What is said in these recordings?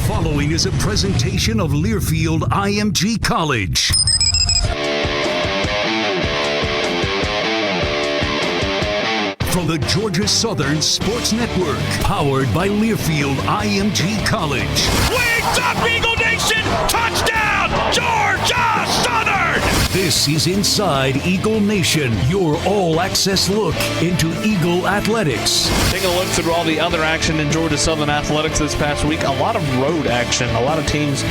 following is a presentation of Learfield IMG College. From the Georgia Southern Sports Network, powered by Learfield IMG College. Wings up, Eagle Nation! Touchdown, Georgia Southern! This is Inside Eagle Nation, your all-access look into Eagle athletics. Taking a look through all the other action in Georgia Southern athletics this past week, a lot of road action, a lot of teams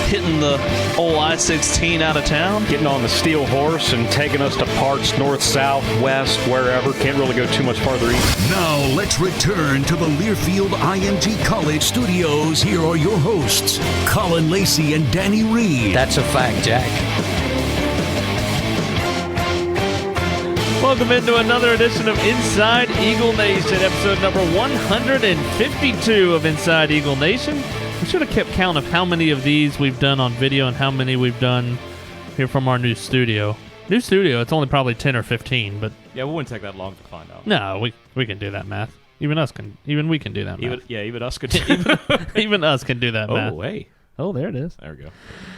hitting the old I-16 out of town. Getting on the steel horse and taking us to parts north, south, west, wherever. Can't really go too much farther east. Now let's return to the Learfield IMG College studios. Here are your hosts, Colin Lacy and Danny Reed. That's a fact, Jack. Welcome into another edition of Inside Eagle Nation, episode number 152 of Inside Eagle Nation. We should have kept count of how many of these we've done on video and how many we've done here from our new studio. New studio, it's only probably 10 or 15, but... Yeah, it wouldn't take that long to find out. No, we can do that math. Even we can do that math. Even us could do Even us can do that math. Oh, hey. Oh, there it is. There we go.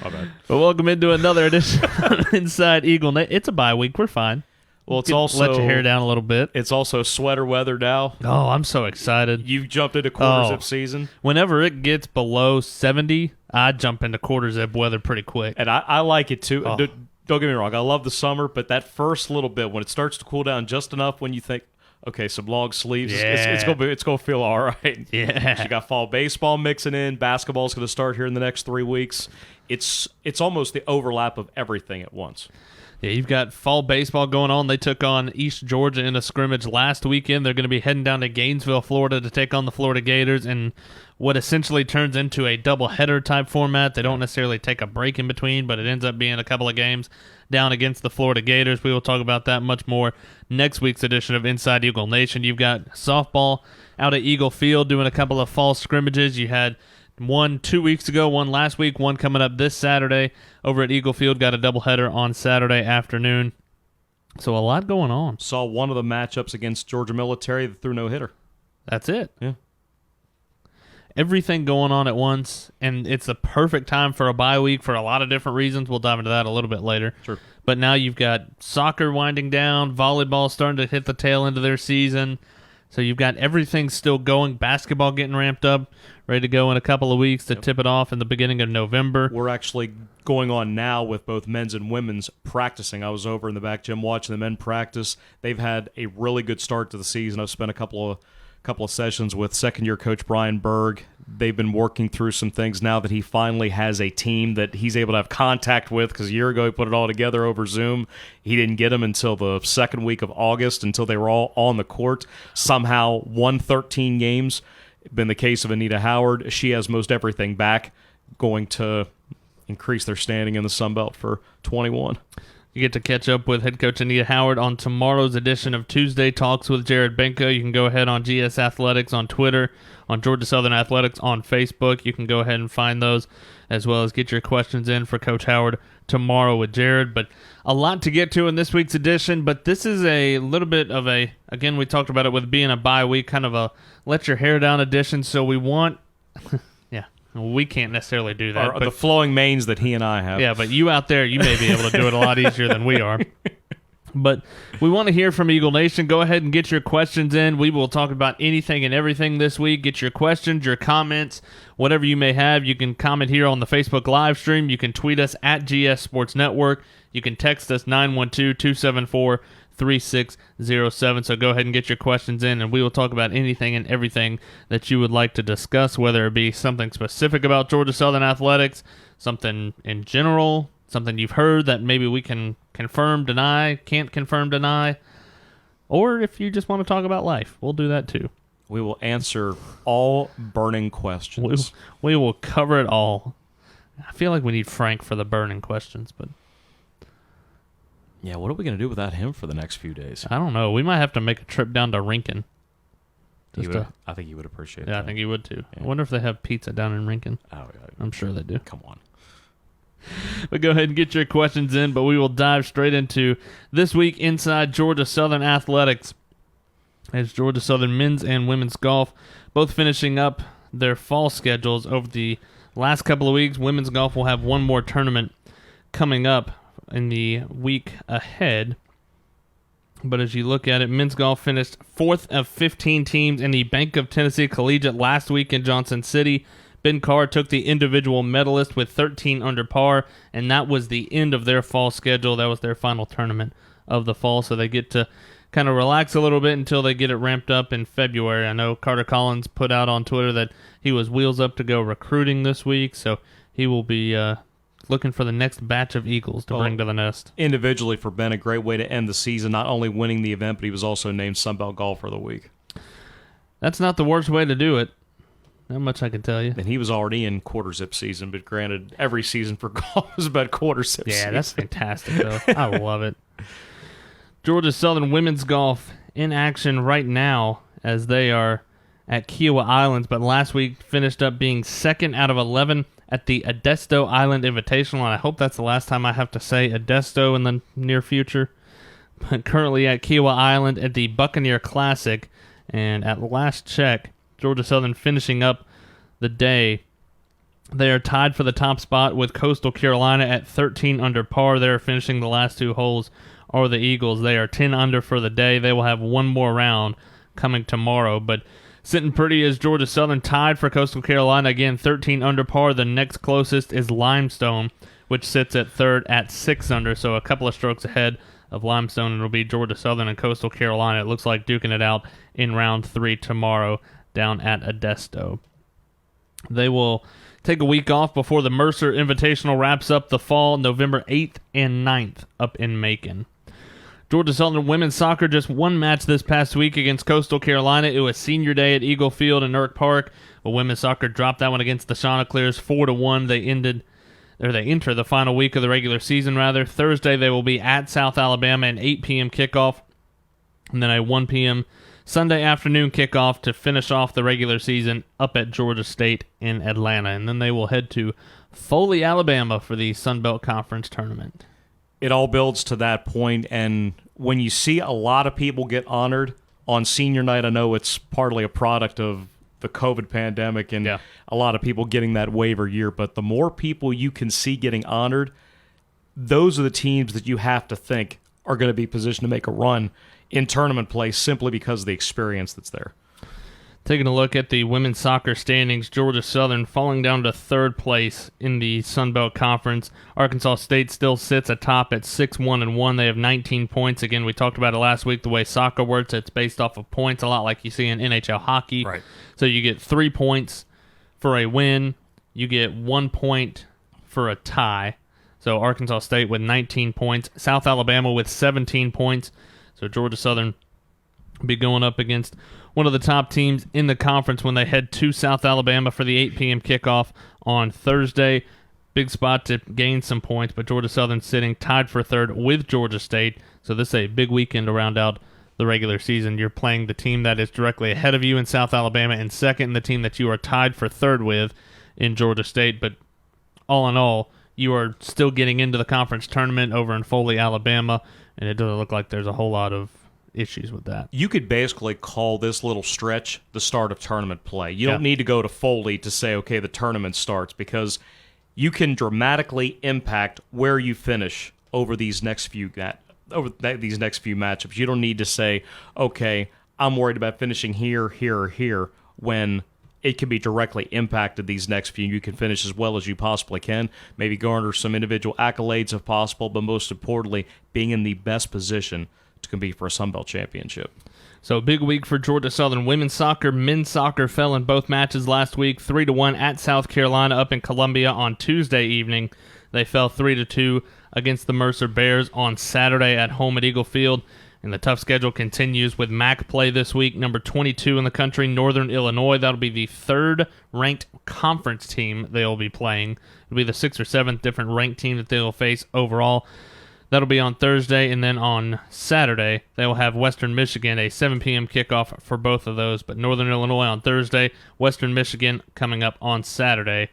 My bad. But welcome into another edition of Inside Eagle Nation. It's a bye week. We're fine. Well, it's also... Let your hair down a little bit. It's also sweater weather now. Oh, I'm so excited. You've jumped into quarter zip season. Whenever it gets below 70, I jump into quarter zip weather pretty quick. And I like it too. Oh. Don't get me wrong. I love the summer, but that first little bit, when it starts to cool down just enough when you think, okay, some long sleeves, it's gonna feel all right. Yeah. You got fall baseball mixing in. Basketball's going to start here in the next 3 weeks. It's almost the overlap of everything at once. Yeah, you've got fall baseball going on. They took on East Georgia in a scrimmage last weekend. They're going to be heading down to Gainesville, Florida to take on the Florida Gators in what essentially turns into a doubleheader type format. They don't necessarily take a break in between, but it ends up being a couple of games down against the Florida Gators. We will talk about that much more next week's edition of Inside Eagle Nation. You've got softball out at Eagle Field doing a couple of fall scrimmages. You had one 2 weeks ago, one last week, one coming up this Saturday over at Eagle Field. Got a doubleheader on Saturday afternoon. So a lot going on. Saw one of the matchups against Georgia Military that threw no hitter. That's it. Yeah. Everything going on at once, and it's the perfect time for a bye week for a lot of different reasons. We'll dive into that a little bit later. Sure. But now you've got soccer winding down, volleyball starting to hit the tail end of their season. So you've got everything still going, basketball getting ramped up, ready to go in a couple of weeks to tip it off in the beginning of November. We're actually going on now with both men's and women's practicing. I was over in the back gym watching the men practice. They've had a really good start to the season. I've spent a couple of sessions with second-year coach Brian Berg. They've been working through some things now that he finally has a team that he's able to have contact with, because a year ago he put it all together over Zoom. He didn't get them until the second week of August, until they were all on the court. Somehow won 13 games. Been the case of Anita Howard. She has most everything back, going to increase their standing in the Sun Belt for 21. You get to catch up with head coach Anita Howard on tomorrow's edition of Tuesday Talks with Jared Benko. You can go ahead on GS Athletics on Twitter, on Georgia Southern Athletics on Facebook. You can go ahead and find those, as well as get your questions in for Coach Howard tomorrow with Jared. But a lot to get to in this week's edition, but this is a little bit of a, again, we talked about it with being a bye week, kind of a let your hair down edition. So we want... We can't necessarily do that. The flowing manes that he and I have. Yeah, but you out there, you may be able to do it a lot easier than we are. But we want to hear from Eagle Nation. Go ahead and get your questions in. We will talk about anything and everything this week. Get your questions, your comments, whatever you may have. You can comment here on the Facebook live stream. You can tweet us at GS Sports Network. You can text us 912-274-3607. So go ahead and get your questions in, and we will talk about anything and everything that you would like to discuss, whether it be something specific about Georgia Southern Athletics, something in general, something you've heard that maybe we can confirm, deny, can't confirm, deny, or if you just want to talk about life, we'll do that too. We will answer all burning questions. We will cover it all. I feel like we need Frank for the burning questions, but... Yeah, what are we going to do without him for the next few days? I don't know. We might have to make a trip down to Rincon. I think he would appreciate that. Yeah, I think he would too. Yeah. I wonder if they have pizza down in Rincon. Oh, yeah. I'm sure they do. Come on. But go ahead and get your questions in, but we will dive straight into this week inside Georgia Southern Athletics. As Georgia Southern men's and women's golf both finishing up their fall schedules over the last couple of weeks. Women's golf will have one more tournament coming up in the week ahead. But as you look at it, men's golf finished 4th of 15 teams in the Bank of Tennessee Collegiate last week in Johnson City. Ben Carr took the individual medalist with 13 under par, and that was the end of their fall schedule. That was their final tournament of the fall, so they get to kind of relax a little bit until they get it ramped up in February. I know Carter Collins put out on Twitter that he was wheels up to go recruiting this week, so he will be looking for the next batch of Eagles to bring to the nest. Individually for Ben, a great way to end the season, not only winning the event, but he was also named Sunbelt Golfer of the Week. That's not the worst way to do it. Not much I can tell you. And he was already in quarter zip season, but granted, every season for golf is about quarter zip season. Yeah, that's fantastic, though. I love it. Georgia Southern women's golf in action right now as they are at Kiowa Islands, but last week finished up being 2nd out of 11 at the Adesto Island Invitational, and I hope that's the last time I have to say Adesto in the near future. But currently at Kiowa Island at the Buccaneer Classic, and at last check, Georgia Southern finishing up the day. They are tied for the top spot with Coastal Carolina at 13 under par. They are finishing the last 2 holes are the Eagles. They are 10 under for the day. They will have one more round coming tomorrow, but sitting pretty is Georgia Southern tied for Coastal Carolina. Again, 13 under par. The next closest is Limestone, which sits at 3rd at 6 under, so a couple of strokes ahead of Limestone. It'll be Georgia Southern and Coastal Carolina. It looks like duking it out in round 3 tomorrow down at Adesto. They will take a week off before the Mercer Invitational wraps up the fall, November 8th and 9th up in Macon. Georgia Southern women's soccer just one match this past week against Coastal Carolina. It was senior day at Eagle Field in Newark Park. But women's soccer dropped that one against the Chanticleers 4-1. They enter the final week of the regular season, rather. Thursday they will be at South Alabama, an 8 p.m. kickoff, and then a 1 p.m. Sunday afternoon kickoff to finish off the regular season up at Georgia State in Atlanta. And then they will head to Foley, Alabama for the Sun Belt Conference Tournament. It all builds to that point, and when you see a lot of people get honored on senior night, I know it's partly a product of the COVID pandemic and a lot of people getting that waiver year, but the more people you can see getting honored, those are the teams that you have to think are going to be positioned to make a run in tournament play simply because of the experience that's there. Taking a look at the women's soccer standings, Georgia Southern falling down to 3rd place in the Sun Belt Conference. Arkansas State still sits atop at 6-1-1. They have 19 points. Again, we talked about it last week, the way soccer works. It's based off of points, a lot like you see in NHL hockey. Right. So you get 3 points for a win. You get 1 point for a tie. So Arkansas State with 19 points. South Alabama with 17 points. So Georgia Southern will be going up against one of the top teams in the conference when they head to South Alabama for the 8 p.m. kickoff on Thursday. Big spot to gain some points, but Georgia Southern sitting tied for 3rd with Georgia State. So this is a big weekend to round out the regular season. You're playing the team that is directly ahead of you in South Alabama and second, and the team that you are tied for 3rd with in Georgia State. But all in all, you are still getting into the conference tournament over in Foley, Alabama, and it doesn't look like there's a whole lot of issues with that. You could basically call this little stretch the start of tournament play. You don't need to go to Foley to say, okay, the tournament starts, because you can dramatically impact where you finish over these next few matchups. You don't need to say, okay, I'm worried about finishing here, here, or here, when it can be directly impacted these next few. You can finish as well as you possibly can, maybe garner some individual accolades if possible, but most importantly, being in the best position to compete for a Sun Belt championship. So a big week for Georgia Southern women's soccer. Men's soccer fell in both matches last week, 3-1 at South Carolina up in Columbia on Tuesday evening. They fell 3-2 against the Mercer Bears on Saturday at home at Eagle Field. And the tough schedule continues with MAC play this week, number 22 in the country, Northern Illinois. That'll be the 3rd-ranked conference team they'll be playing. It'll be the 6th or 7th different ranked team that they'll face overall. That'll be on Thursday, and then on Saturday, they will have Western Michigan, a 7 p.m. kickoff for both of those. But Northern Illinois on Thursday, Western Michigan coming up on Saturday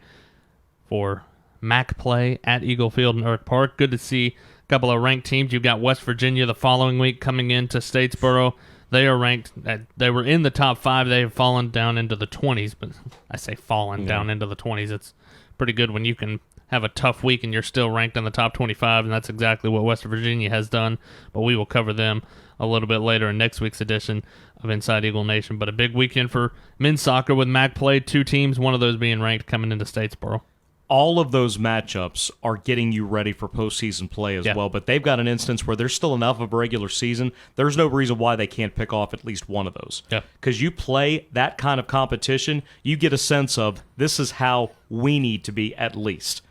for MAC play at Eagle Field in Newark Park. Good to see a couple of ranked teams. You've got West Virginia the following week coming into Statesboro. They are ranked. They were in the top 5. They have fallen down into the 20s, but I say fallen down into the 20s. It's pretty good when you can have a tough week and you're still ranked in the top 25, and that's exactly what West Virginia has done. But we will cover them a little bit later in next week's edition of Inside Eagle Nation. But a big weekend for men's soccer with MAC play. 2 teams, one of those being ranked coming into Statesboro. All of those matchups are getting you ready for postseason play as well, but they've got an instance where there's still enough of a regular season. There's no reason why they can't pick off at least one of those. Because you play that kind of competition, you get a sense of this is how we need to be at least.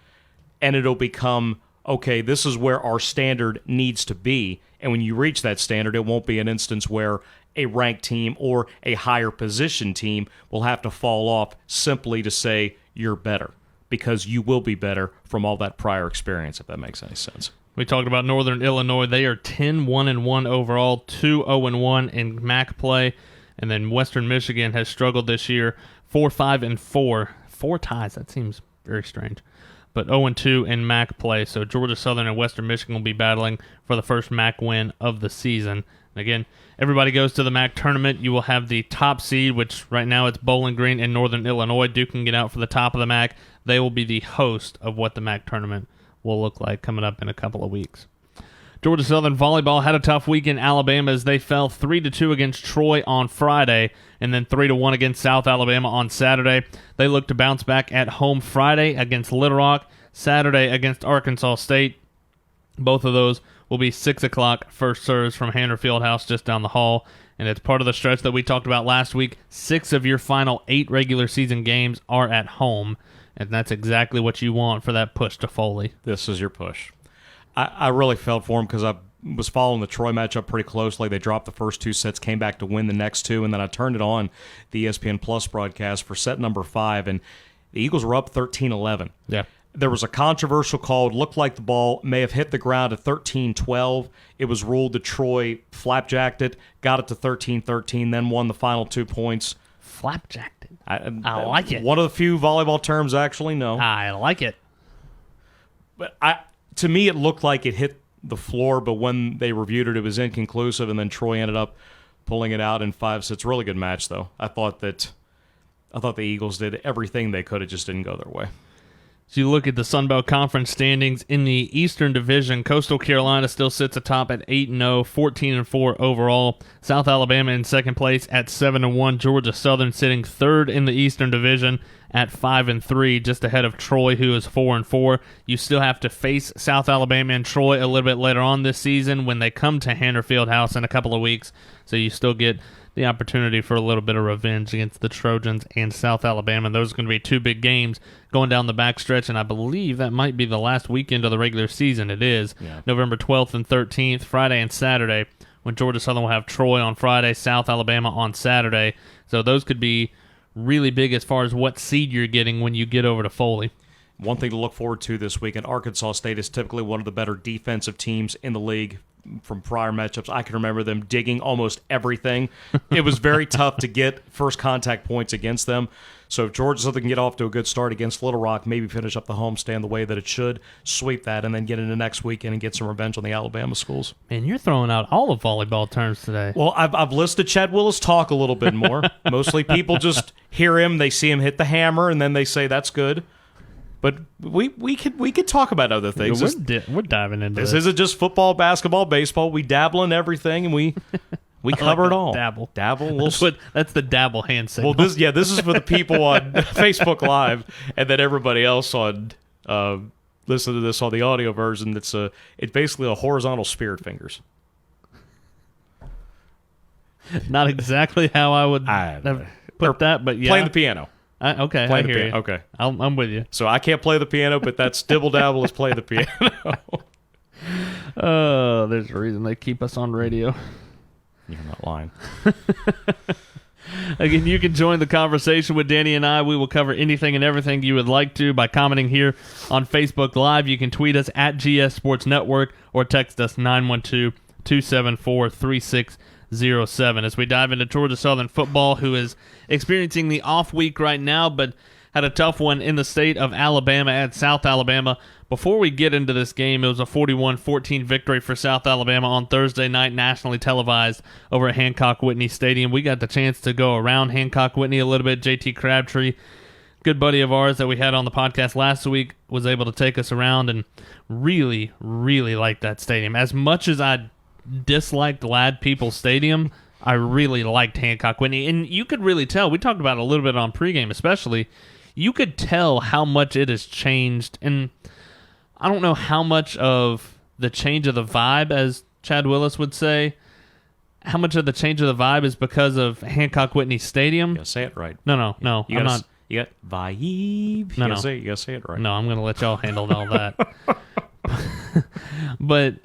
And it'll become, okay, this is where our standard needs to be. And when you reach that standard, it won't be an instance where a ranked team or a higher position team will have to fall off simply to say you're better, because you will be better from all that prior experience, if that makes any sense. We talked about Northern Illinois. They are 10-1-1 overall, 2-0-1 in MAC play. And then Western Michigan has struggled this year, 4-5-4. 4 ties. That seems very strange. But 0-2 in MAC play. So Georgia Southern and Western Michigan will be battling for the first MAC win of the season. And again, everybody goes to the MAC tournament. You will have the top seed, which right now it's Bowling Green and Northern Illinois. Duke can get out for the top of the MAC. They will be the host of what the MAC tournament will look like coming up in a couple of weeks. Georgia Southern volleyball had a tough week in Alabama as they fell 3-2 against Troy on Friday and then 3-1 against South Alabama on Saturday. They look to bounce back at home Friday against Little Rock, Saturday against Arkansas State. Both of those will be 6 o'clock first serves from Hanner Fieldhouse just down the hall. And it's part of the stretch that we talked about last week. 6 of your final 8 regular season games are at home. And that's exactly what you want for that push to Foley. This is your push. I really felt for him because I was following the Troy matchup pretty closely. They dropped the first 2 sets, came back to win the next 2, and then I turned it on the ESPN Plus broadcast for set number 5, and the Eagles were up 13-11. Yeah. There was a controversial call. It looked like the ball may have hit the ground at 13-12. It was ruled that Troy flapjacked it, got it to 13-13, then won the final 2 points. Flapjacked it. I like it. One of the few volleyball terms I actually know. I like it. But to me, it looked like it hit the floor, but when they reviewed it, it was inconclusive, and then Troy ended up pulling it out in 5 sets. Really good match, though. I thought the Eagles did everything they could. It just didn't go their way. As you look at the Sun Belt Conference standings in the Eastern Division, Coastal Carolina still sits atop at 8-0, 14-4 overall. South Alabama in second place at 7-1. Georgia Southern sitting third in the Eastern Division at 5-3, just ahead of Troy, who is 4-4. You still have to face South Alabama and Troy a little bit later on this season when they come to Hanner Fieldhouse in a couple of weeks. So you still get the opportunity for a little bit of revenge against the Trojans and South Alabama. Those are going to be 2 big games going down the backstretch, and I believe that might be the last weekend of the regular season. It is. Yeah. November 12th and 13th, Friday and Saturday, when Georgia Southern will have Troy on Friday, South Alabama on Saturday. So those could be really big as far as what seed you're getting when you get over to Foley. One thing to look forward to this weekend, Arkansas State is typically one of the better defensive teams in the league. From prior matchups, I can remember them digging almost everything. It was very tough to get first contact points against them. So if Georgia Southern can get off to a good start against Little Rock, maybe finish up the homestand the way that it should, sweep that, and then get into next weekend and get some revenge on the Alabama schools. Man, you're throwing out all of volleyball terms today. Well, I've listened to Chad Willis talk a little bit more. Mostly people just hear him, they see him hit the hammer, and then they say that's good. But we could talk about other things. We're diving into this. This isn't just football, basketball, baseball. We dabble in everything, and we cover it all. Dabble. That's the dabble hand signal. Well, this is for the people on Facebook Live, and then everybody else on listen to this on the audio version. It's basically a horizontal spirit fingers. Not exactly how I would have put that, but yeah, playing the piano. Okay, I hear you. Okay. I'm with you. So I can't play the piano, but that's dibble dabble is play the piano. There's a reason they keep us on radio. You're not lying. Again, you can join the conversation with Danny and I. We will cover anything and everything you would like to by commenting here on Facebook Live. You can tweet us at GS Sports Network or text us 912-274-3607 as we dive into Georgia Southern football, who is experiencing the off week right now, but had a tough one in the state of Alabama at South Alabama. Before we get into this game, it was a 41-14 victory for South Alabama on Thursday night, nationally televised over at Hancock-Whitney Stadium. We got the chance to go around Hancock-Whitney a little bit. JT Crabtree, good buddy of ours that we had on the podcast last week, was able to take us around and really, really liked that stadium. As much as I disliked Lad People Stadium, I really liked Hancock-Whitney. And you could really tell, we talked about it a little bit on pregame especially, you could tell how much it has changed. And I don't know how much of the change of the vibe, as Chad Willis would say, how much of the change of the vibe is because of Hancock-Whitney Stadium. Yeah, say it right. No. I'm not. You got vibe. No. You gotta say it right. No, I'm going to let y'all handle all that. But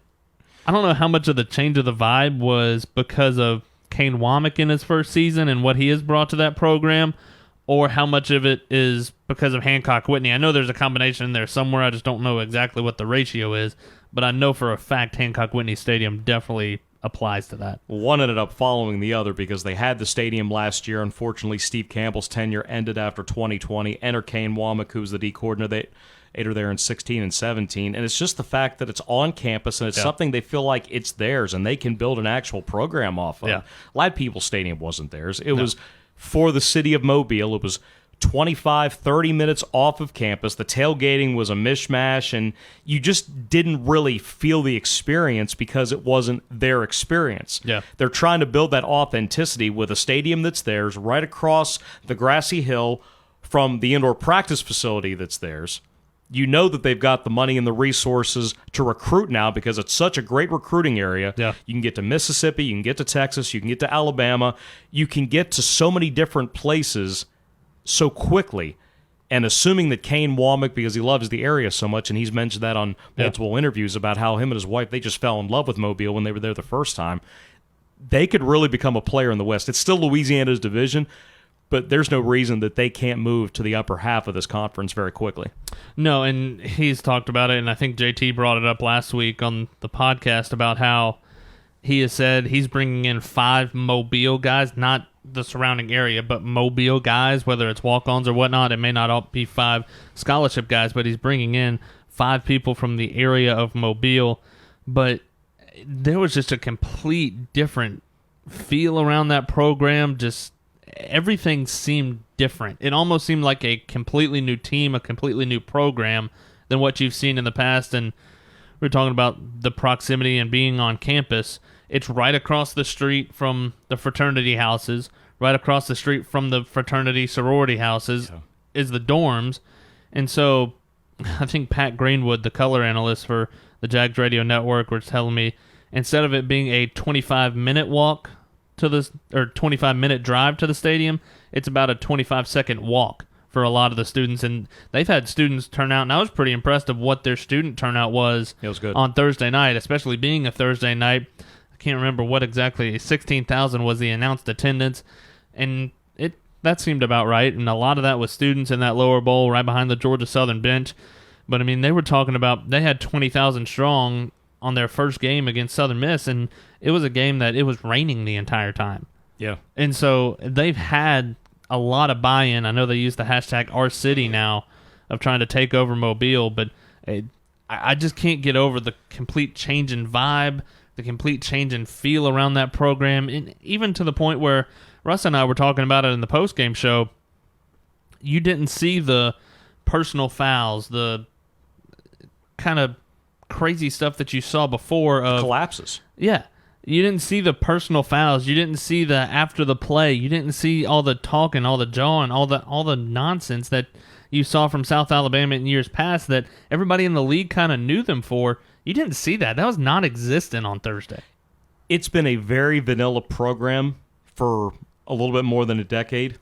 I don't know how much of the change of the vibe was because of Kane Womack in his first season and what he has brought to that program, or how much of it is because of Hancock-Whitney. I know there's a combination in there somewhere. I just don't know exactly what the ratio is, but I know for a fact Hancock-Whitney Stadium definitely applies to that. One ended up following the other because they had the stadium last year. Unfortunately, Steve Campbell's tenure ended after 2020. Enter Kane Womack, who's the D coordinator there in 16 and 17. And it's just the fact that it's on campus and it's something they feel like it's theirs and they can build an actual program off of. Yeah. Lad People Stadium wasn't theirs. It was for the city of Mobile. It was 25, 30 minutes off of campus. The tailgating was a mishmash, and you just didn't really feel the experience because it wasn't their experience. Yeah. They're trying to build that authenticity with a stadium that's theirs right across the grassy hill from the indoor practice facility that's theirs. You know that they've got the money and the resources to recruit now because it's such a great recruiting area. Yeah. You can get to Mississippi, you can get to Texas, you can get to Alabama. You can get to so many different places so quickly. And assuming that Kane Womack, because he loves the area so much, and he's mentioned that on multiple interviews about how him and his wife, they just fell in love with Mobile when they were there the first time, they could really become a player in the West. It's still Louisiana's division, but there's no reason that they can't move to the upper half of this conference very quickly. No, and he's talked about it, and I think JT brought it up last week on the podcast about how he has said he's bringing in 5 Mobile guys, not the surrounding area, but Mobile guys, whether it's walk-ons or whatnot. It may not all be 5 scholarship guys, but he's bringing in 5 people from the area of Mobile. But there was just a complete different feel around that program. Just everything seemed different. It almost seemed like a completely new team, a completely new program than what you've seen in the past. And we're talking about the proximity and being on campus. It's right across the street from the fraternity houses, right across the street from the fraternity sorority houses is the dorms. And so I think Pat Greenwood, the color analyst for the Jags Radio Network, was telling me instead of it being a 25-minute walk to the, or 25-minute drive to the stadium, it's about a 25-second walk for a lot of the students. And they've had students turn out, and I was pretty impressed of what their student turnout was, It was good. on Thursday night, especially being a Thursday night. Can't remember what exactly. 16,000 was the announced attendance, and that seemed about right. And a lot of that was students in that lower bowl right behind the Georgia Southern bench. But I mean, they were talking about they had 20,000 strong on their first game against Southern Miss, and it was a game that it was raining the entire time. Yeah. And so they've had a lot of buy-in. I know they use the hashtag #OurCity now of trying to take over Mobile, but I just can't get over the complete change in vibe, the complete change in feel around that program, and even to the point where Russ and I were talking about it in the post-game show. You didn't see the personal fouls, the kind of crazy stuff that you saw before of Collapses. Yeah. You didn't see the personal fouls. You didn't see the after the play. You didn't see all the talking, all the jawing, all the nonsense that you saw from South Alabama in years past that everybody in the league kind of knew them for. You didn't see that. That was non-existent on Thursday. It's been a very vanilla program for a little bit more than a decade.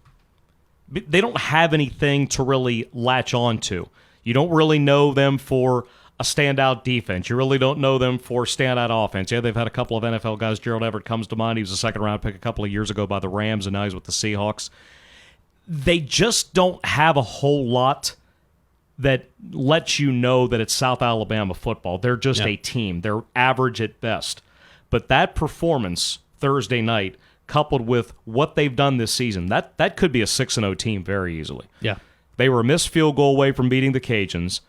They don't have anything to really latch on to. You don't really know them for a standout defense. You really don't know them for standout offense. Yeah, they've had a couple of NFL guys. Gerald Everett comes to mind. He was a second-round pick a couple of years ago by the Rams, and now he's with the Seahawks. They just don't have a whole lot that lets you know that it's South Alabama football. They're just a team. They're average at best. But that performance Thursday night, coupled with what they've done this season, that could be a 6-0 team very easily. Yeah. They were a missed field goal away from beating the Cajuns.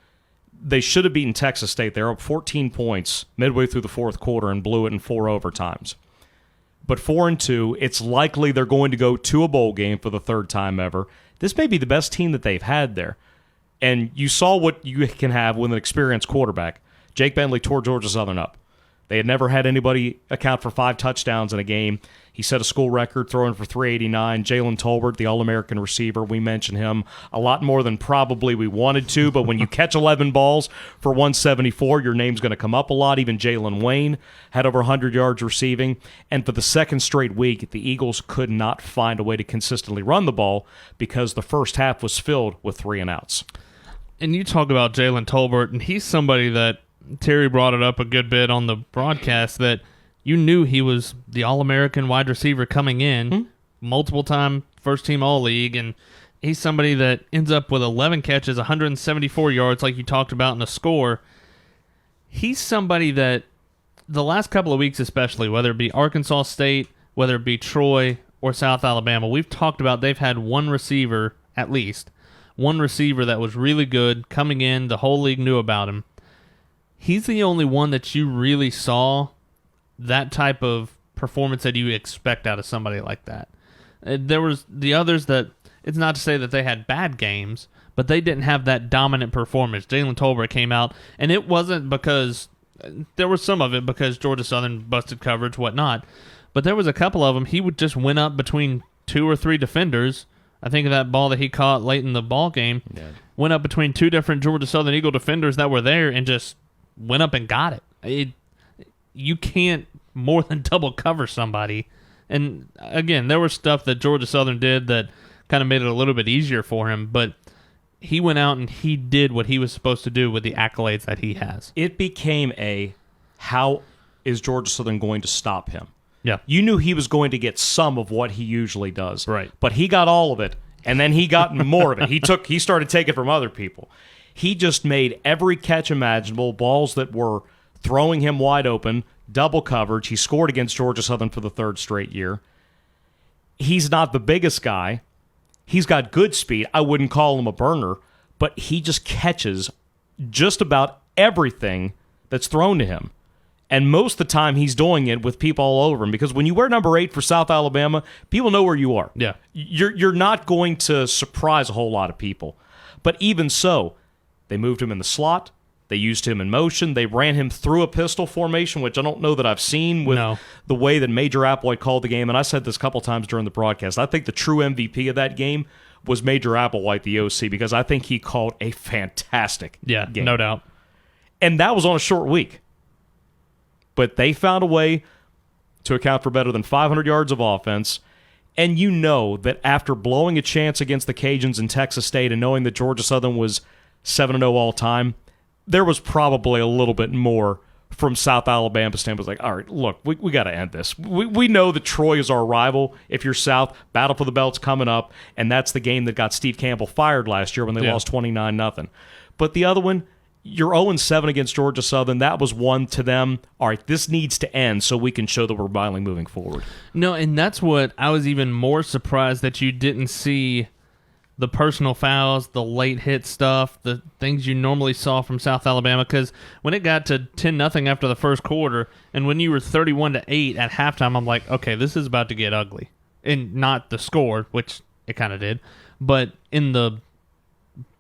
They should have beaten Texas State. They were up 14 points midway through the fourth quarter and blew it in 4 overtimes. But 4-2, it's likely they're going to go to a bowl game for the third time ever. This may be the best team that they've had there. And you saw what you can have with an experienced quarterback. Jake Bentley tore Georgia Southern up. They had never had anybody account for 5 touchdowns in a game. He set a school record throwing for 389. Jalen Tolbert, the All-American receiver, we mentioned him a lot more than probably we wanted to, but when you catch 11 balls for 174, your name's going to come up a lot. Even Jalen Wayne had over 100 yards receiving. And for the second straight week, the Eagles could not find a way to consistently run the ball because the first half was filled with 3-and-outs. And you talk about Jalen Tolbert, and he's somebody that Terry brought it up a good bit on the broadcast that you knew he was the All-American wide receiver coming in, multiple-time first-team All-League, and he's somebody that ends up with 11 catches, 174 yards, like you talked about in the score. He's somebody that the last couple of weeks especially, whether it be Arkansas State, whether it be Troy or South Alabama, we've talked about they've had one receiver, at least, one receiver that was really good coming in. The whole league knew about him. He's the only one that you really saw that type of performance that you expect out of somebody like that. There was the others that, it's not to say that they had bad games, but they didn't have that dominant performance. Jalen Tolbert came out, and it wasn't because, there was some of it because Georgia Southern busted coverage, whatnot, but there was a couple of them, he would just went up between 2 or 3 defenders. I think of that ball that he caught late in the ball game, went up between 2 different Georgia Southern Eagle defenders that were there and just went up and got it. You can't more than double cover somebody. And again, there was stuff that Georgia Southern did that kind of made it a little bit easier for him, but he went out and he did what he was supposed to do with the accolades that he has. It became how is Georgia Southern going to stop him? Yeah. You knew he was going to get some of what he usually does. Right. But he got all of it, and then he got more of it. He started taking from other people. He just made every catch imaginable, balls that were throwing him wide open, double coverage. He scored against Georgia Southern for the 3rd straight year. He's not the biggest guy. He's got good speed. I wouldn't call him a burner, but he just catches just about everything that's thrown to him. And most of the time, he's doing it with people all over him. Because when you wear number 8 for South Alabama, people know where you are. Yeah. You're not going to surprise a whole lot of people. But even so, they moved him in the slot. They used him in motion. They ran him through a pistol formation, which I don't know that I've seen with the way that Major Applewhite called the game. And I said this a couple times during the broadcast. I think the true MVP of that game was Major Applewhite, the OC, because I think he called a fantastic game. No doubt. And that was on a short week. But they found a way to account for better than 500 yards of offense. And you know that after blowing a chance against the Cajuns in Texas State and knowing that Georgia Southern was 7-0 all time, there was probably a little bit more from South Alabama standpoint. Like, all right, look, we got to end this. We know that Troy is our rival. If you're South, Battle for the Belt's coming up, and that's the game that got Steve Campbell fired last year when they lost 29-0. But the other one, you're 0-7 against Georgia Southern. That was one to them. All right, this needs to end so we can show that we're finally moving forward. No, and that's what I was even more surprised that you didn't see the personal fouls, the late hit stuff, the things you normally saw from South Alabama. Because when it got to 10-0 after the first quarter, and when you were 31-8 at halftime, I'm like, okay, this is about to get ugly. And not the score, which it kind of did, but in the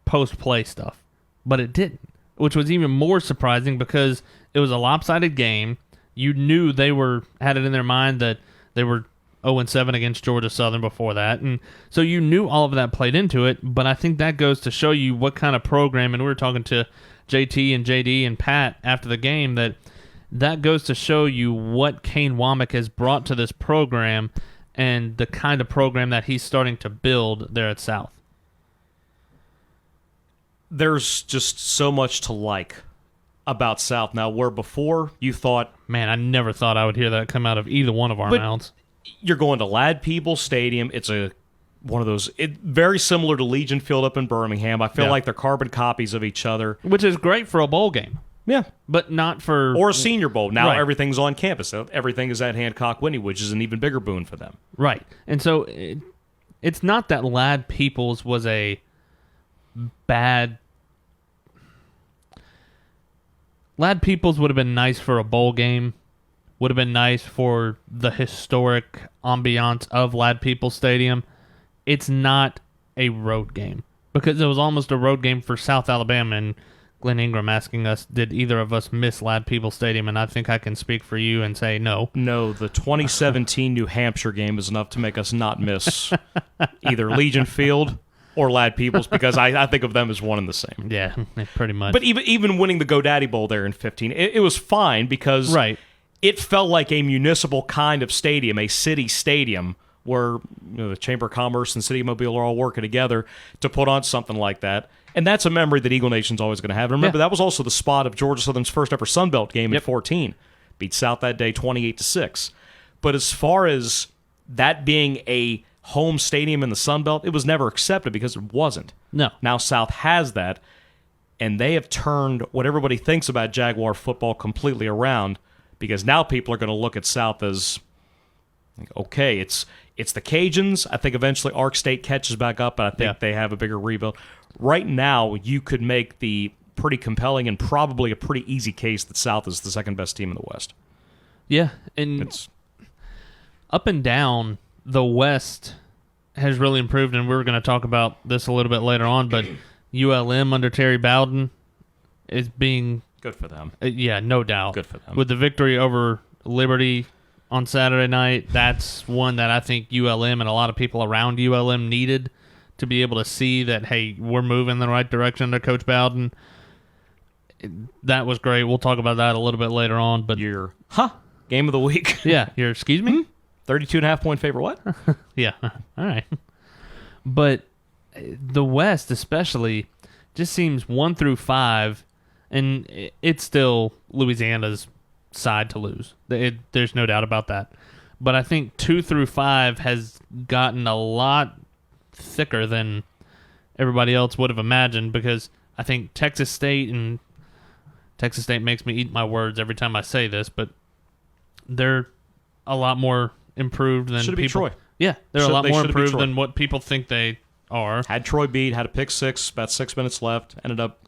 post-play stuff. But it didn't, which was even more surprising because it was a lopsided game. You knew they had it in their mind that they were 0-7 against Georgia Southern before that. And so you knew all of that played into it, but I think that goes to show you what kind of program, and we were talking to JT and JD and Pat after the game, that goes to show you what Kane Womack has brought to this program and the kind of program that he's starting to build there at South. There's just so much to like about South now, where before you thought, man, I never thought I would hear that come out of either one of our mouths. You're going to Ladd-Peebles Stadium. It's one of those, very similar to Legion Field up in Birmingham. I feel like they're carbon copies of each other. Which is great for a bowl game. Yeah. But not for... Or a Senior Bowl. Now everything's on campus. Everything is at Hancock-Whitney, which is an even bigger boon for them. Right. And so it's not that Ladd-Peebles was a bad. Lad Peoples would have been nice for a bowl game. Would have been nice for the historic ambiance of Lad Peoples Stadium. It's not a road game because it was almost a road game for South Alabama. And Glenn Ingram asking us, did either of us miss Lad Peoples Stadium? And I think I can speak for you and say no. No, the 2017 New Hampshire game is enough to make us not miss either Legion Field or Lad Peoples because I think of them as one and the same. Yeah, pretty much. But even winning the GoDaddy Bowl there in 15, it was fine because it felt like a municipal kind of stadium, a city stadium, where the Chamber of Commerce and City of Mobile are all working together to put on something like that. And that's a memory that Eagle Nation's always going to have. And remember, that was also the spot of Georgia Southern's first ever Sun Belt game in 14. Beat South that day 28-6. But as far as that being a home stadium in the Sun Belt, it was never accepted because it wasn't. No. Now South has that, and they have turned what everybody thinks about Jaguar football completely around because now people are going to look at South as, okay, it's the Cajuns. I think eventually Ark State catches back up, and I think they have a bigger rebuild. Right now, you could make the pretty compelling and probably a pretty easy case that South is the second best team in the West. Yeah, and it's up and down, the West has really improved, and we're going to talk about this a little bit later on, but ULM under Terry Bowden is being... Good for them. Yeah, no doubt. Good for them. With the victory over Liberty on Saturday night, that's one that I think ULM and a lot of people around ULM needed to be able to see that, hey, we're moving in the right direction under Coach Bowden. That was great. We'll talk about that a little bit later on. But your game of the week. Yeah, excuse me? 32.5-point favorite what? Yeah, all right. But the West especially just seems 1 through 5, and it's still Louisiana's side to lose. There's no doubt about that. But I think 2 through 5 has gotten a lot thicker than everybody else would have imagined because I think Texas State makes me eat my words every time I say this, but they're a lot more improved than Should it people. Be Troy? Yeah, they're a lot more improved Troy. than what people think they are. Had Troy beat, had a pick six, about 6 minutes left, ended up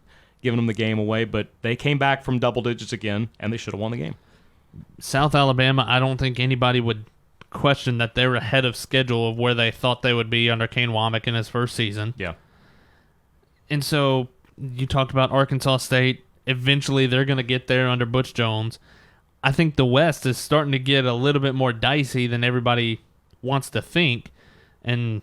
giving them the game away, but they came back from double digits again, and they should have won the game. South Alabama, I don't think anybody would question that they're ahead of schedule of where they thought they would be under Kane Womack in his first season. Yeah. And so you talked about Arkansas State. Eventually they're going to get there under Butch Jones. I think the West is starting to get a little bit more dicey than everybody wants to think. And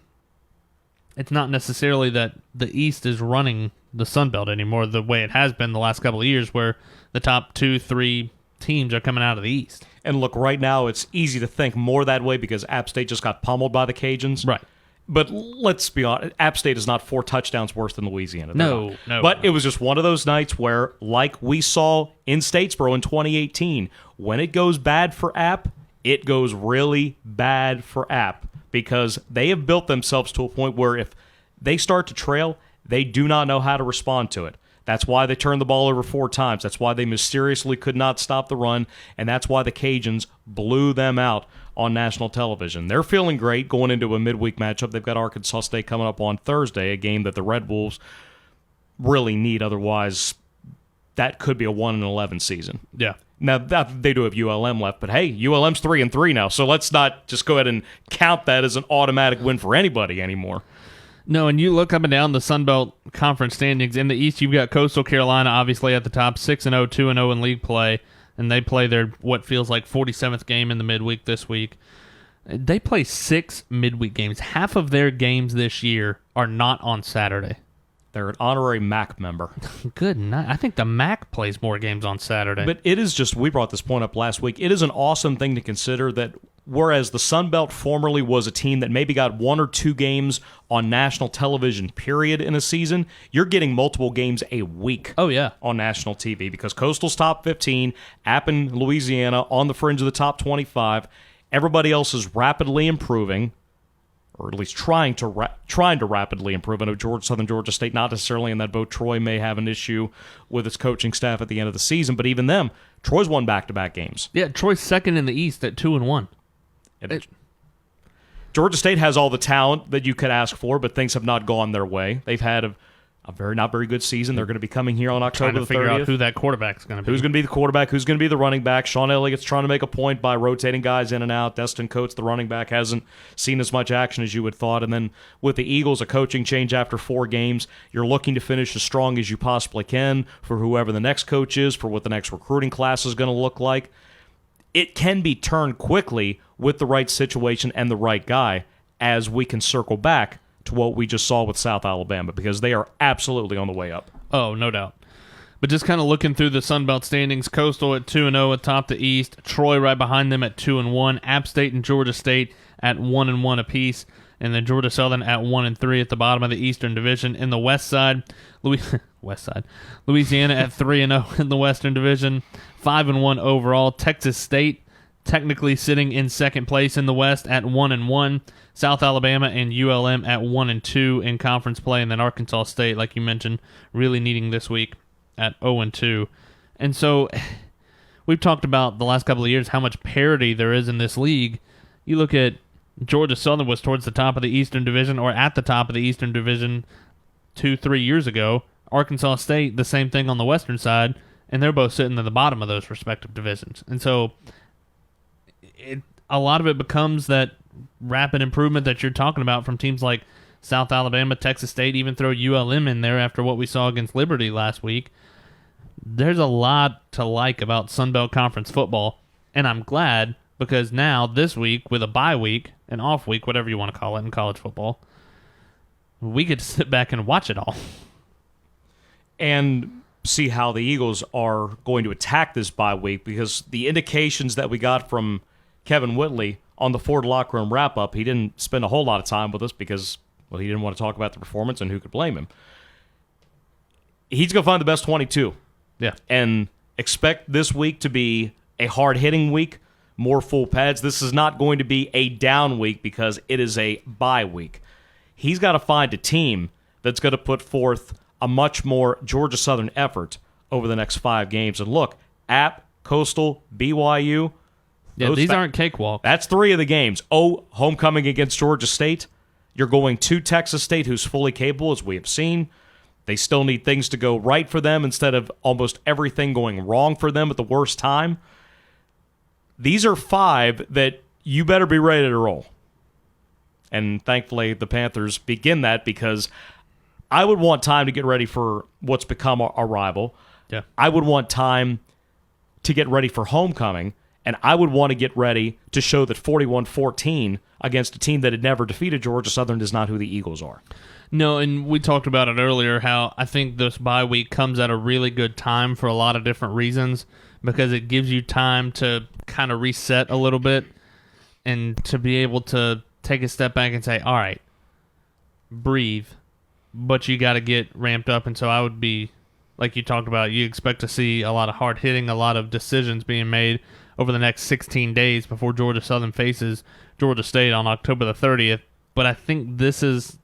it's not necessarily that the East is running the Sun Belt anymore the way it has been the last couple of years where the top 2-3 teams are coming out of the East. And look, right now it's easy to think more that way because App State just got pummeled by the Cajuns. Right. But let's be honest, App State is not 4 touchdowns worse than Louisiana. No. But it was just one of those nights where, like we saw in Statesboro in 2018, when it goes bad for App, it goes really bad for App because they have built themselves to a point where if they start to trail, they do not know how to respond to it. That's why they turned the ball over 4 times. That's why they mysteriously could not stop the run, and that's why the Cajuns blew them out on national television. They're feeling great going into a midweek matchup. They've got Arkansas State coming up on Thursday, a game that the Red Wolves really need. Otherwise, that could be a 1-11 season. Yeah. Now, they do have ULM left, but hey, ULM's 3-3 now, so let's not just go ahead and count that as an automatic win for anybody anymore. No, and you look up and down the Sun Belt Conference standings. In the East, you've got Coastal Carolina, obviously at the top, 6-0, 2-0 in league play, and they play their what feels like 47th game in the midweek this week. They play 6 midweek games. Half of their games this year are not on Saturday. They're an honorary MAC member. Good night. I think the MAC plays more games on Saturday. But it is just, we brought this point up last week, it is an awesome thing to consider that whereas the Sun Belt formerly was a team that maybe got 1 or 2 games on national television, period, in a season, you're getting multiple games a week on national TV because Coastal's top 15, App and Louisiana on the fringe of the top 25. Everybody else is rapidly improving, or at least trying to rapidly improve. I know Southern Georgia State not necessarily in that boat. Troy may have an issue with its coaching staff at the end of the season, but even them, Troy's won back-to-back games. Yeah, Troy's second in the East at 2-1. Georgia State has all the talent that you could ask for, but things have not gone their way. They've had not very good season. They're going to be coming here on October Trying to the 30th. figure out who that quarterback's going to be. Who's going to be the quarterback? Who's going to be the running back? Sean Elliott's trying to make a point by rotating guys in and out. Destin Coates, the running back, hasn't seen as much action as you would thought. And then with the Eagles, a coaching change after 4 games. You're looking to finish as strong as you possibly can for whoever the next coach is, for what the next recruiting class is going to look like. It can be turned quickly with the right situation and the right guy, as we can circle back to what we just saw with South Alabama, because they are absolutely on the way up. Oh, no doubt. But just kind of looking through the Sun Belt standings, Coastal at 2-0 atop the East, Troy right behind them at 2-1, App State and Georgia State at 1-1 apiece, and then Georgia Southern at 1-3 at the bottom of the Eastern Division. In the West Side, Louisiana at 3-0 in the Western Division, 5-1 overall. Texas State technically sitting in second place in the West at 1-1. South Alabama and ULM at 1-2 in conference play, and then Arkansas State, like you mentioned, really needing this week at 0-2. And so we've talked about the last couple of years how much parity there is in this league. You look at Georgia Southern was towards the top of the Eastern Division, or at the top of the Eastern Division 2-3 years ago. Arkansas State, the same thing on the Western side, and they're both sitting at the bottom of those respective divisions. And so a lot of it becomes that rapid improvement that you're talking about from teams like South Alabama, Texas State, even throw ULM in there after what we saw against Liberty last week. There's a lot to like about Sun Belt Conference football, and I'm glad, because now this week, with a bye week, an off week, whatever you want to call it in college football, we get to sit back and watch it all. And see how the Eagles are going to attack this bye week, because the indications that we got from Kevin Whitley on the Ford locker room wrap-up, he didn't spend a whole lot of time with us because, well, he didn't want to talk about the performance, and who could blame him. He's going to find the best 22. Yeah. And expect this week to be a hard-hitting week, more full pads. This is not going to be a down week because it is a bye week. He's got to find a team that's going to put forth a much more Georgia Southern effort over the next 5 games. And look, App, Coastal, BYU. Yeah, these aren't cakewalk. That's 3 of the games. Homecoming against Georgia State. You're going to Texas State, who's fully capable, as we have seen. They still need things to go right for them instead of almost everything going wrong for them at the worst time. These are 5 that you better be ready to roll. And thankfully, the Panthers begin that, because I would want time to get ready for what's become a rival. Yeah. I would want time to get ready for homecoming, and I would want to get ready to show that 41-14 against a team that had never defeated Georgia Southern is not who the Eagles are. No, and we talked about it earlier, how I think this bye week comes at a really good time for a lot of different reasons, because it gives you time to kind of reset a little bit and to be able to take a step back and say, all right, breathe, but you got to get ramped up. And so I would be, like you talked about, you expect to see a lot of hard hitting, a lot of decisions being made over the next 16 days before Georgia Southern faces Georgia State on October the 30th. But I think this is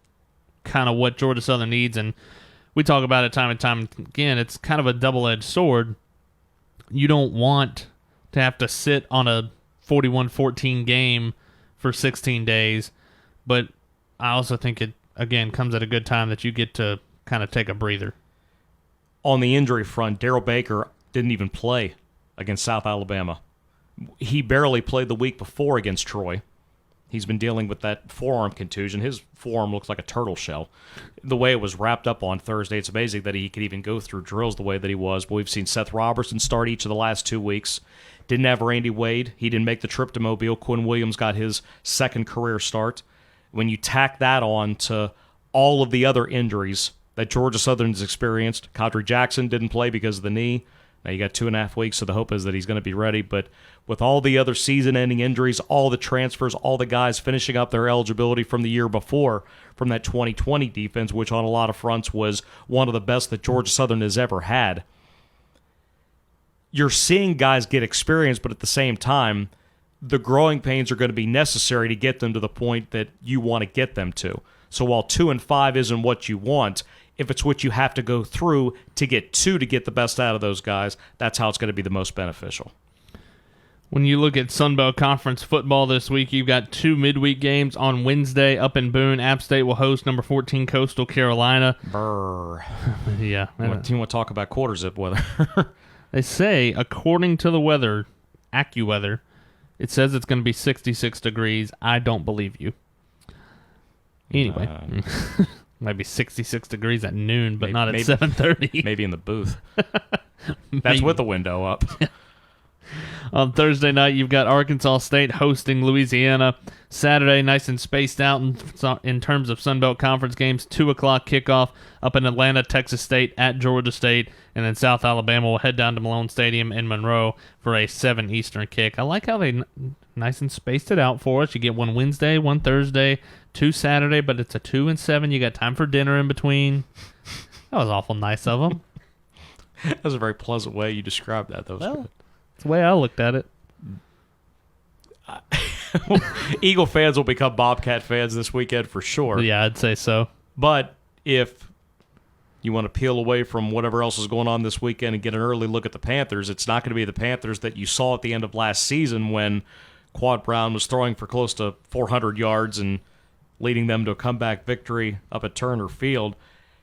kind of what Georgia Southern needs, and we talk about it time and time again. It's kind of a double-edged sword. You don't want to have to sit on a 41-14 game for 16 days, but I also think it, again, comes at a good time that you get to kind of take a breather. On the injury front, Darrell Baker didn't even play against South Alabama. He barely played the week before against Troy. He's been dealing with that forearm contusion. His forearm looks like a turtle shell. The way it was wrapped up on Thursday, it's amazing that he could even go through drills the way that he was. But we've seen Seth Robertson start each of the last 2 weeks. Didn't have Randy Wade. He didn't make the trip to Mobile. Quinn Williams got his second career start. When you tack that on to all of the other injuries that Georgia Southern has experienced, Kadri Jackson didn't play because of the knee. Now you got 2.5 weeks, so the hope is that he's going to be ready. But with all the other season-ending injuries, all the transfers, all the guys finishing up their eligibility from the year before, from that 2020 defense, which on a lot of fronts was one of the best that Georgia Southern has ever had, you're seeing guys get experience, but at the same time, the growing pains are going to be necessary to get them to the point that you want to get them to. So while 2-5 isn't what you want, if it's what you have to go through to get the best out of those guys, that's how it's going to be the most beneficial. When you look at Sunbelt Conference football this week, you've got 2 midweek games on Wednesday up in Boone. App State will host number 14 Coastal Carolina. Brr. Yeah. You want to talk about quarter zip weather? They say, according to the weather, AccuWeather, it says it's going to be 66 degrees. I don't believe you. Anyway, might be 66 degrees at noon, but not at 7:30. Maybe in the booth. That's with the window up. On Thursday night, you've got Arkansas State hosting Louisiana. Saturday, nice and spaced out in terms of Sunbelt Conference games. 2 o'clock kickoff up in Atlanta, Texas State at Georgia State. And then South Alabama will head down to Malone Stadium in Monroe for a 7 Eastern kick. I like how they nice and spaced it out for us. You get one Wednesday, one Thursday, 2 Saturday, but it's a 2 and 7. You got time for dinner in between. That was awful nice of them. That was a very pleasant way you described that. That was good. That's the way I looked at it. Eagle fans will become Bobcat fans this weekend for sure. Yeah, I'd say so. But if you want to peel away from whatever else is going on this weekend and get an early look at the Panthers, it's not going to be the Panthers that you saw at the end of last season when Quad Brown was throwing for close to 400 yards and leading them to a comeback victory up at Turner Field.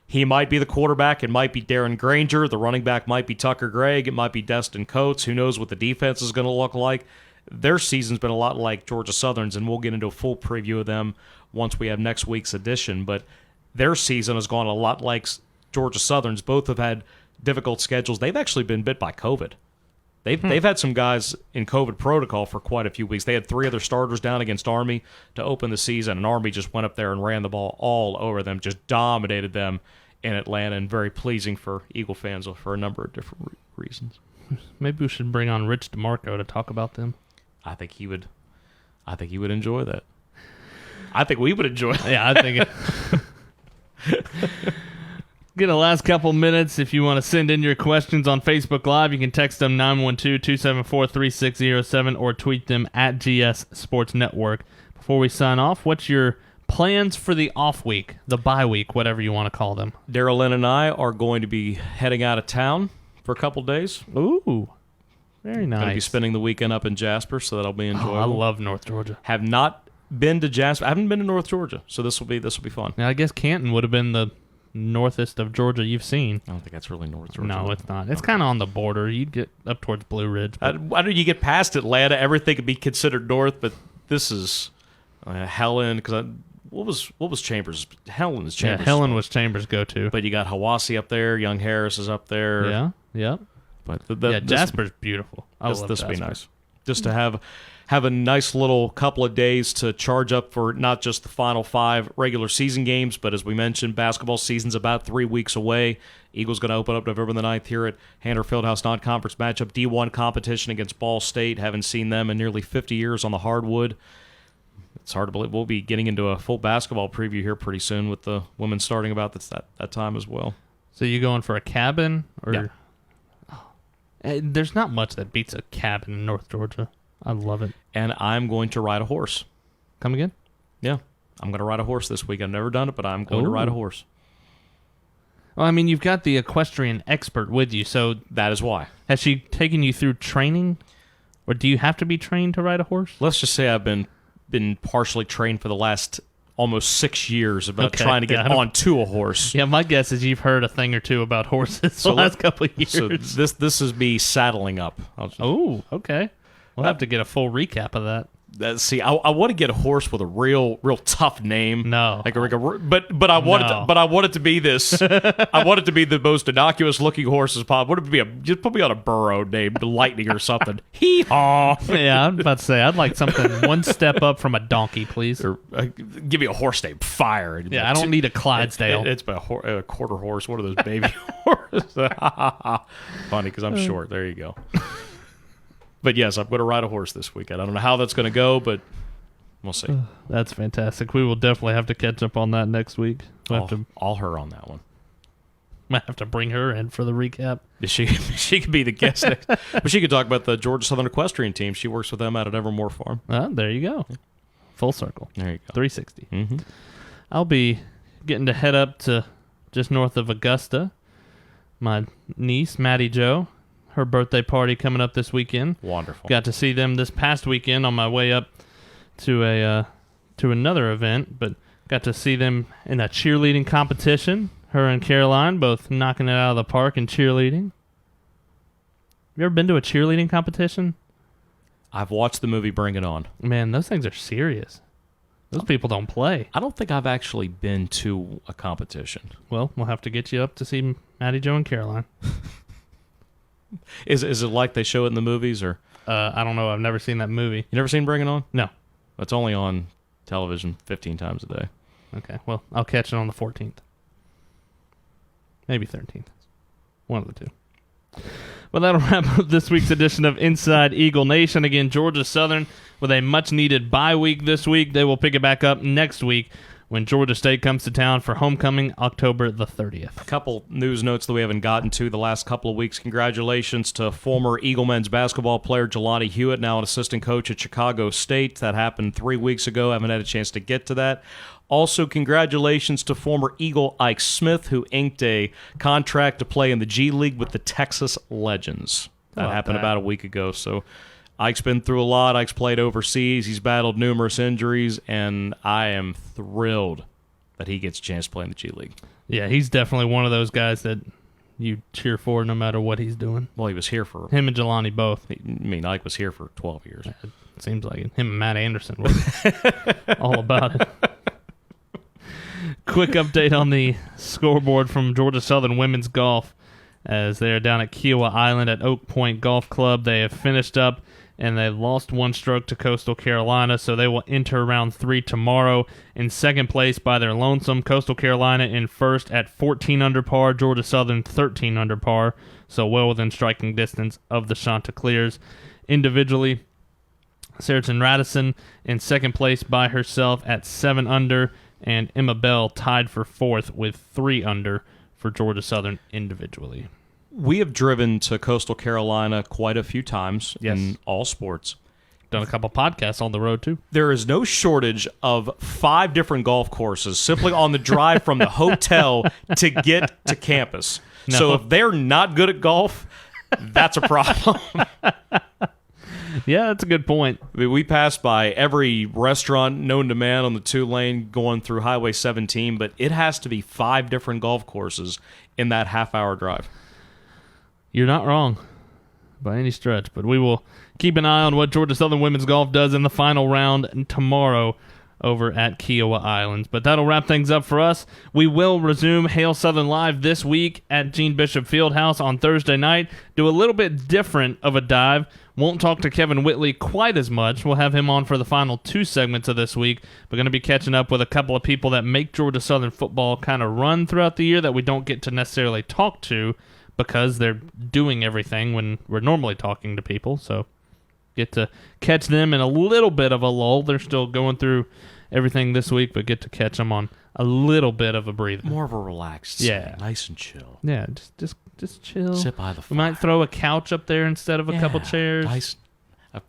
He might be the quarterback. It might be Darren Granger. The running back might be Tucker Gregg. It might be Destin Coates. Who knows what the defense is going to look like? Their season's been a lot like Georgia Southern's, and we'll get into a full preview of them once we have next week's edition. But their season has gone a lot like Georgia Southern's. Both have had difficult schedules. They've actually been bit by COVID. They've had some guys in COVID protocol for quite a few weeks. They had 3 other starters down against Army to open the season, and Army just went up there and ran the ball all over them, just dominated them in Atlanta, and very pleasing for Eagle fans for a number of different reasons. Maybe we should bring on Rich DeMarco to talk about them. I think he would enjoy that. I think we would enjoy that. Yeah, I think it. Get the last couple minutes. If you want to send in your questions on Facebook Live, you can text them 912-274-3607 or tweet them at GS Sports Network. Before we sign off, what's your plans for the off week, the bye week, whatever you want to call them? Darrell Lynn and I are going to be heading out of town for a couple days. Ooh, very nice. Going to be spending the weekend up in Jasper, so that'll be enjoyable. I love North Georgia. Have not been to Jasper. I haven't been to North Georgia, so this will be fun. Now, I guess Canton would have been the northest of Georgia you've seen. I don't think that's really North Georgia. No, it's not. It's kind of on the border. You'd get up towards Blue Ridge. Why don't you get past Atlanta? Everything could be considered north, but this is Helen. Because what was Chambers? Helen is Chambers. Yeah, Helen was Chambers' go-to. But you got Hiwassee up there. Young Harris is up there. Yeah, yeah. But Jasper's beautiful. This would be nice. Just to have a nice little couple of days to charge up for not just the final 5 regular season games, but as we mentioned, basketball season's about 3 weeks away. Eagles going to open up November the 9th here at Hanner Fieldhouse non-conference matchup. D1 competition against Ball State. Haven't seen them in nearly 50 years on the hardwood. It's hard to believe. We'll be getting into a full basketball preview here pretty soon with the women starting about that time as well. So you going for a cabin? Or? Yeah. There's not much that beats a cabin in North Georgia. I love it. And I'm going to ride a horse. Come again? Yeah. I'm going to ride a horse this week. I've never done it, but I'm going to ride a horse. Well, I mean, you've got the equestrian expert with you, so... That is why. Has she taken you through training? Or do you have to be trained to ride a horse? Let's just say I've been partially trained for the last almost 6 years about trying to get onto a horse. Yeah, my guess is you've heard a thing or two about horses the last couple of years. So this is me saddling up. Oh, okay. We'll have to get a full recap of that. See, I want to get a horse with a real tough name. No, but I want it to be this. I want it to be the most innocuous looking horse as possible. Want it to be just put me on a burro named Lightning or something. Hee haw. Yeah, I'm about to say I'd like something one step up from a donkey, please. Or give me a horse named Fire. Yeah, I don't need a Clydesdale. It's a quarter horse. One of those baby horses. Funny because I'm short. There you go. But yes, I'm going to ride a horse this weekend. I don't know how that's going to go, but we'll see. That's fantastic. We will definitely have to catch up on that next week. All her on that one. Might have to bring her in for the recap. She could be the guest next. But she could talk about the Georgia Southern Equestrian team. She works with them out at Evermore Farm. There you go. Yeah. Full circle. There you go. 360. Mm-hmm. I'll be getting to head up to just north of Augusta. My niece, Maddie Jo, her birthday party coming up this weekend. Wonderful. Got to see them this past weekend on my way up to another event, but got to see them in a cheerleading competition. Her and Caroline both knocking it out of the park in cheerleading. You ever been to a cheerleading competition? I've watched the movie Bring It On. Man, those things are serious. Those people don't play. I don't think I've actually been to a competition. Well, we'll have to get you up to see Maddie Jo and Caroline. Is it like they show it in the movies, or? I don't know. I've never seen that movie. You never seen Bring It On? No. It's only on television 15 times a day. Okay, well, I'll catch it on the 14th. Maybe 13th. One of the two. Well, that'll wrap up this week's edition of Inside Eagle Nation. Again, Georgia Southern with a much-needed bye week this week. They will pick it back up next week when Georgia State comes to town for homecoming October the 30th. A couple news notes that we haven't gotten to the last couple of weeks. Congratulations to former Eagle men's basketball player Jelani Hewitt, now an assistant coach at Chicago State. That happened 3 weeks ago. I haven't had a chance to get to that. Also, congratulations to former Eagle Ike Smith, who inked a contract to play in the G League with the Texas Legends. That happened about a week ago. So Ike's been through a lot. Ike's played overseas. He's battled numerous injuries, and I am thrilled that he gets a chance to play in the G League. Yeah, he's definitely one of those guys that you cheer for no matter what he's doing. Well, he was here for... Him and Jelani both. I mean, Ike was here for 12 years. It seems like it. Him and Matt Anderson was all about it. Quick update on the scoreboard from Georgia Southern Women's Golf as they are down at Kiowa Island at Oak Point Golf Club. They have finished up and they lost one stroke to Coastal Carolina, so they will enter round 3 tomorrow. In second place by their lonesome, Coastal Carolina in first at 14 under par, Georgia Southern 13 under par, so well within striking distance of the Chanticleers. Individually, Saracen Radisson in second place by herself at 7 under, and Emma Bell tied for fourth with 3 under for Georgia Southern individually. We have driven to Coastal Carolina quite a few times in all sports. Done a couple podcasts on the road, too. There is no shortage of 5 different golf courses simply on the drive from the hotel to get to campus. No. So if they're not good at golf, that's a problem. Yeah, that's a good point. I mean, we passed by every restaurant known to man on the 2-lane going through Highway 17, but it has to be 5 different golf courses in that half-hour drive. You're not wrong by any stretch, but we will keep an eye on what Georgia Southern Women's Golf does in the final round tomorrow over at Kiowa Islands. But that'll wrap things up for us. We will resume Hail Southern Live this week at Gene Bishop Fieldhouse on Thursday night. Do a little bit different of a dive. Won't talk to Kevin Whitley quite as much. We'll have him on for the final 2 segments of this week. We're going to be catching up with a couple of people that make Georgia Southern football kind of run throughout the year that we don't get to necessarily talk to because they're doing everything when we're normally talking to people. So get to catch them in a little bit of a lull. They're still going through everything this week, but get to catch them on a little bit of a breather. More of a relaxed Yeah. nice and chill. Yeah, just chill. Sit by the fire. We might throw a couch up there instead of a couple chairs. Nice.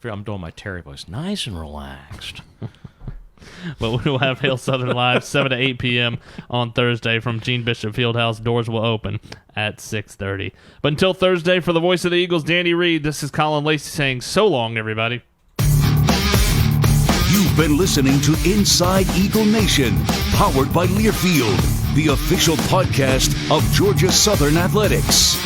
I'm doing my Terry voice. Nice and relaxed. But we will have Hail Southern Live 7 to 8 p.m. on Thursday from Gene Bishop Fieldhouse. Doors will open at 6:30. But until Thursday, for the voice of the Eagles, Danny Reed, this is Colin Lacy saying so long, everybody. You've been listening to Inside Eagle Nation, powered by Learfield, the official podcast of Georgia Southern Athletics.